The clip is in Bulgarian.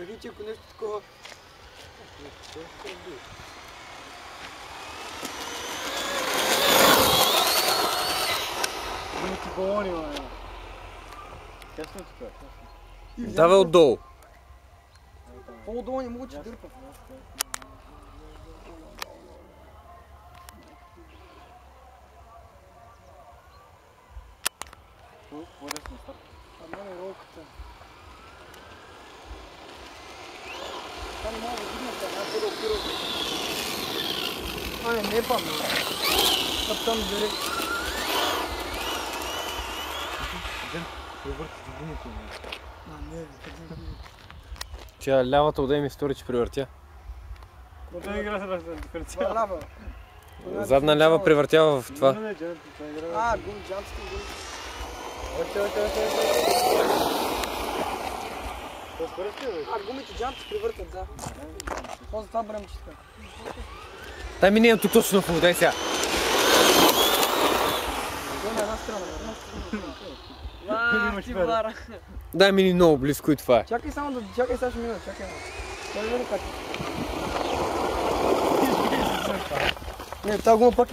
Вичи, ако нещо такова. Ти балони, бе. Тесно тук. Давай отдолу. По-отдолу не мога, че дърпа. По-лесно старт. А мен е ролката. Това не мога да видим, аз бъда опирал. Не пам, там директ. Не, Тя лявата отдай ми стори, че превъртя. Това игра с диференциал. лава. Задна лява превъртява в това. Гуми, джампски гуми. Гумите джампски превъртат, да. После това бремчета. Дай ми не тук точно в дай сега. Има една страна. Ти бара. Дай ми ни много близко и това е. Чакай само да... Чакай сега ще мина, чакай. Той не как. Не, тази гума пак